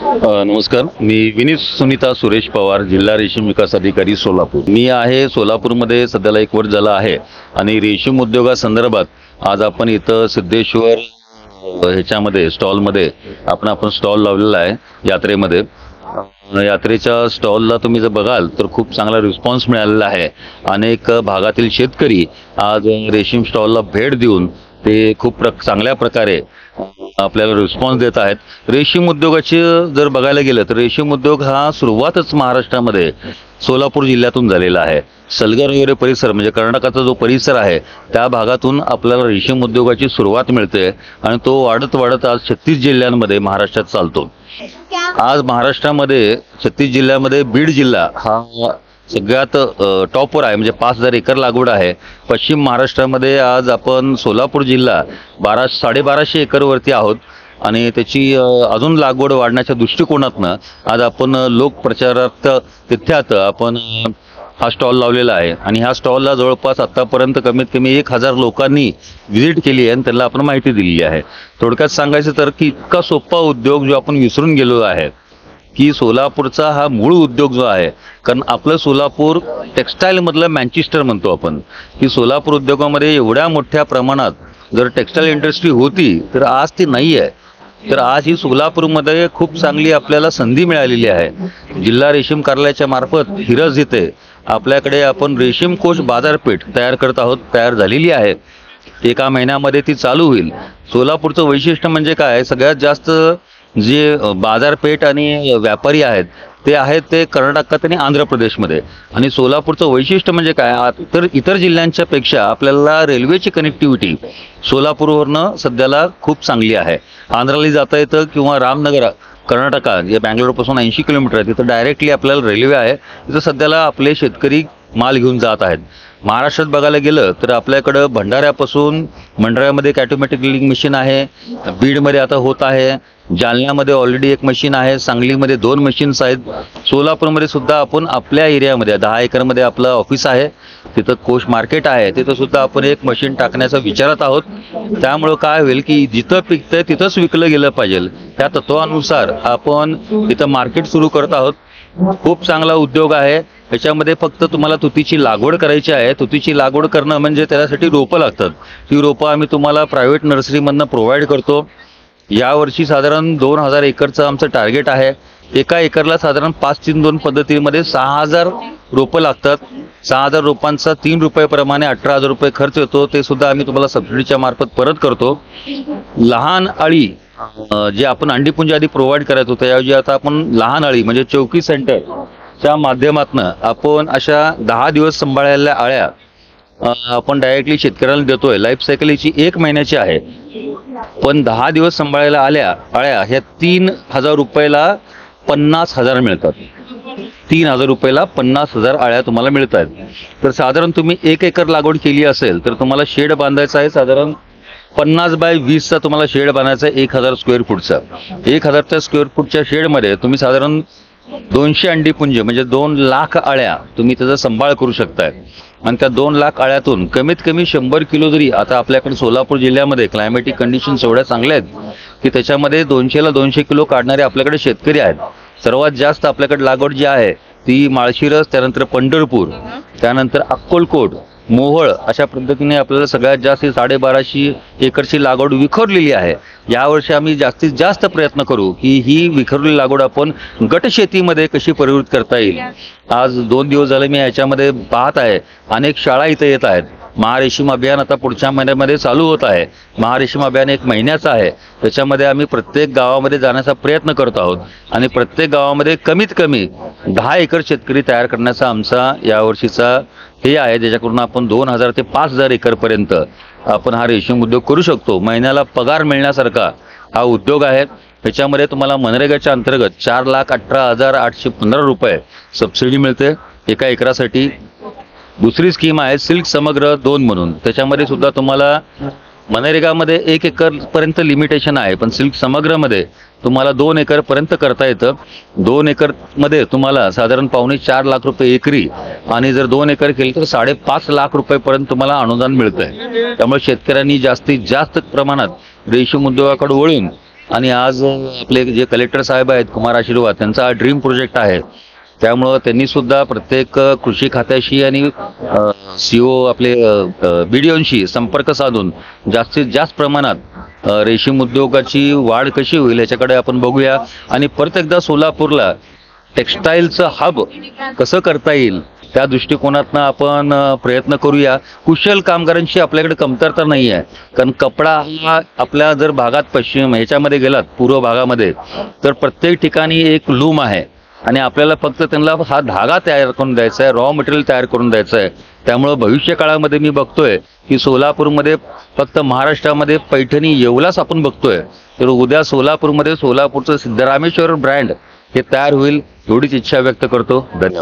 नमस्कार, मी विनीत सुनीता सुरेश पवार, जिल्हा रेशीम विकास अधिकारी सोलापूर। मी आहे सोलापूरमध्ये सध्याला 1 वर्ष झाला आहे आणि रेशीम उद्योगासंदर्भात आज आपण इथं सिद्धेश्वर ह्याच्यामध्ये स्टॉलमध्ये आपण स्टॉल लावलेला आहे यात्रेमध्ये। यात्रेच्या स्टॉलला तुम्ही जर बघाल तर खूप चांगला रिस्पॉन्स मिळालेला आहे। अनेक भागातील शेतकरी आज रेशीम स्टॉलला भेट देऊन ते खूप चांगल्या प्रकारे आपल्याला रिस्पॉन्स देत आहेत। रेशीम उद्योगाचे जर बघायला गेलं तर रेशीम उद्योग हा सुरुवातच महाराष्ट्रामध्ये सोलापूर जिल्ह्यातून झालेला आहे। सलगर वगैरे परिसर म्हणजे कर्नाटकाचा जो परिसर आहे त्या भागातून आपल्याला रेशीम उद्योगाची सुरुवात मिळते आणि तो वाढत वाढत आज 36 जिल्ह्यांमध्ये महाराष्ट्रात चालतो। आज महाराष्ट्रामध्ये 36 जिल्ह्यामध्ये बीड जिल्हा हा सगळ्यात टॉपवर आहे, म्हणजे 5000 एकर लागवड आहे। पश्चिम महाराष्ट्रामध्ये आज आपण सोलापूर जिल्हा 1250 एकरवरती आहोत आणि त्याची अजून लागवड वाढण्याच्या दृष्टिकोनातनं आज आपण लोकप्रचारार्थ तिथ्यात आपण हा स्टॉल लावलेला आहे आणि ह्या स्टॉलला जवळपास आतापर्यंत कमीत कमी 1000 लोकांनी व्हिजिट केली आहे आणि त्यांना आपण माहिती दिली आहे। थोडक्यात सांगायचं तर की इतका सोपा उद्योग जो आपण विसरून गेलो आहे की सोलापूरचा हा मूळ उद्योग जो आहे, कारण आपलं सोलापूर टेक्स्टाईल मधलं मँचेस्टर म्हणतो आपण, की सोलापूर उद्योगामध्ये एवढ्या मोठ्या प्रमाणात जर टेक्स्टाईल इंडस्ट्री होती तर आज ती नाही आहे। तर आज ही सोलापूरमध्ये खूप चांगली आपल्याला संधी मिळालेली आहे। जिल्हा रेशीम कार्यालयाच्या मार्फत हिरज येथे आपल्याकडे आपण रेशीम कोष बाजारपेठ तयार करत आहोत, तयार झालेली आहे। 1 महिन्यामध्ये ती चालू होईल। सोलापूरचं वैशिष्ट्य म्हणजे काय, सगळ्यात जास्त जे बाजारपेठ आणि व्यापारी आहेत ते कर्नाटकात आणि आंध्र प्रदेशमध्ये, आणि सोलापूरचं वैशिष्ट्य म्हणजे काय, तर इतर जिल्ह्यांच्या पेक्षा आपल्याला रेल्वेची कनेक्टिव्हिटी सोलापूरवरनं सध्याला खूप चांगली आहे। आंध्राला जाता येतं किंवा रामनगर कर्नाटका जे बँगलोरपासून 80 किलोमीटर आहे, तिथं डायरेक्टली आपल्याला रेल्वे आहे। तिथं सध्याला आपले शेतकरी माल घेऊन जात आहेत। महाराष्ट्रात बघायला गेलं तर आपल्याकडं भंडाऱ्यापासून मंडळामध्ये एक ऑटोमॅटिक ड्रिलिंग मशीन आहे, बीडमध्ये आता होत आहे, जालन्यामध्ये ऑलरेडी 1 मशीन आहे, सांगलीमध्ये 2 मशीन्स आहेत, सोलापूरमध्ये सुद्धा आपण आपल्या एरियामध्ये 10 एकरमध्ये आपलं ऑफिस आहे, तिथं कोष मार्केट आहे, तिथं सुद्धा आपण 1 मशीन टाकण्याचा विचारात आहोत। त्यामुळं काय होईल की जिथं पिकतंय तिथंच विकलं गेलं पाहिजे, त्या तत्वानुसार आपण तिथं मार्केट सुरू करत आहोत। खूप चांगला उद्योग आहे। याच्यामध्ये फक्त तुम्हाला तुतीची लागवड करायची आहे। तुतीची लागवड करणं म्हणजे त्यासाठी रोपं लागतात, ती रोपं आम्ही तुम्हाला प्रायव्हेट नर्सरीमधनं प्रोव्हाइड करतो। यावर्षी साधारण 2000 एकरचं आमचं टार्गेट आहे। 1 एकरला साधारण 5-3-2 पद्धतीमध्ये 6000 रोपं लागतात। 6000 रोपांचा 3 रुपये प्रमाणे 18000 रुपये खर्च येतो, ते सुद्धा आम्ही तुम्हाला सबसिडीच्या मार्फत परत करतो। लहान अळी जे आपण अंडीपुंज आधी प्रोव्हाइड करायचो त्याऐवजी आता आपण लहान अळी म्हणजे चौकी सेंटरच्या माध्यमातनं आपण अशा 10 दिवस सांभाळलेल्या अळ्या आपण डायरेक्टली शेतकऱ्याला देतोय। लाईफ सायकल याची 1 महिन्याची आहे, पण 10 दिवस सांभाळायला अळ्या ह्या 3000 रुपयाला 50,000 मिळतात। 3000 रुपयाला 50,000 अळ्या तुम्हाला मिळत आहेत। तर साधारण तुम्ही 1 एकर लागवड केली असेल तर तुम्हाला शेड बांधायचा आहे, साधारण 50 बाय 20 चा तुम्हाला शेड बांधायचा आहे, 1000 स्क्वेअर फूटचा। 1000 स्क्वेअर फूटच्या शेडमध्ये तुम्ही साधारण 200 अंडीपुंज म्हणजे 2 लाख अळ्या तुम्ही त्याचा सांभाळ करू शकताय आणि त्या 2 लाख अळ्यातून कमीत कमी 100 किलो जरी, आता आपल्याकडे सोलापूर जिल्ह्यामध्ये क्लायमॅटिक कंडिशन्स एवढ्या चांगल्या आहेत की त्याच्यामध्ये 200ला 200 किलो काढणारे आपल्याकडे शेतकरी आहेत। सर्वात जास्त आपल्याकडे लागवड जी आहे ती माळशिरस, त्यानंतर पंढरपूर, त्यानंतर अक्कलकोट, मोहोळ अशा पद्धतीने आपल्याला सगळ्यात जास्त 1250 एकरची लागवड विखरलेली आहे। यावर्षी आम्ही जास्तीत जास्त प्रयत्न करू की ही विखरलेली लागवड आपण गट शेतीमध्ये कशी परिवर्तित करता येईल। आज 2 दिवस झाले मी याच्यामध्ये पाहत आहे, अनेक शाळा इथे येत आहेत। महारेशीम अभियान आता पुढच्या महिन्यामध्ये चालू होत आहे। महारेशीम अभियान 1 महिन्याचं आहे, त्याच्यामध्ये आम्ही प्रत्येक गावामध्ये जाण्याचा प्रयत्न करत आहोत आणि प्रत्येक गावामध्ये कमीत कमी 10 एकर शेतकरी तयार करण्याचा आमचा यावर्षीचा हे आहे, ज्याच्याकडून आपण 2000 ते 5000 एकरपर्यंत आपण हा रेशीम उद्योग करू शकतो। महिन्याला पगार मिळण्यासारखा हा उद्योग आहे। त्याच्यामध्ये तुम्हाला मनरेगाच्या अंतर्गत 4,18,815 रुपये सबसिडी मिळते 1 एकरासाठी। दुसरी स्कीम आहे सिल्क समग्र 2 म्हणून, त्याच्यामध्ये सुद्धा तुम्हाला मनरेगामध्ये 1 एकरपर्यंत लिमिटेशन आहे, पण सिल्क समग्रमध्ये तुम्हाला 2 एकरपर्यंत करता येतं। 2 एकरमध्ये तुम्हाला साधारण 4.25 लाख रुपये एकरी, आणि जर 2 एकर केली तर 5.5 लाख रुपयेपर्यंत तुम्हाला अनुदान मिळतंय। त्यामुळे शेतकऱ्यांनी जास्तीत जास्त प्रमाणात रेशीम उद्योगाकडे वळून आणि आज आपले जे कलेक्टर साहेब आहेत कुमार आशीर्वाद, त्यांचा हा ड्रीम प्रोजेक्ट आहे. त्यामुळं त्यांनी सुद्धा प्रत्येक कृषी खात्याशी आणि सीओ आपले BDOंशी संपर्क साधून जास्तीत जास्त प्रमाणात रेशीम उद्योगाची वाढ कशी होईल याच्याकडे आपण बघूया. आणि परत एकदा सोलापूरला टेक्स्टाईलचं हब कसं करता येईल त्या दृष्टिकोनातनं आपण प्रयत्न करूया. कुशल कामगारांची आपल्याकडे कमतरता नाही आहे, कारण कपडा हा आपल्या जर भागात पश्चिम ह्याच्यामध्ये गेलात पूर्व भागामध्ये तर प्रत्येक ठिकाणी एक लूम आहे आणि आपल्याला फक्त त्यांना हा धागा तयार करून द्यायचा आहे, रॉ मटेरियल तयार करून द्यायचं आहे. त्यामुळं भविष्य काळामध्ये मी बघतोय की सोलापूरमध्ये फक्त महाराष्ट्रामध्ये पैठणी येवलाच आपण बघतोय, तर उद्या सोलापूरमध्ये सोलापूरचं सिद्धरामेश्वर ब्रँड हे तयार होईल एवढीच इच्छा व्यक्त करतो. धन्यवाद.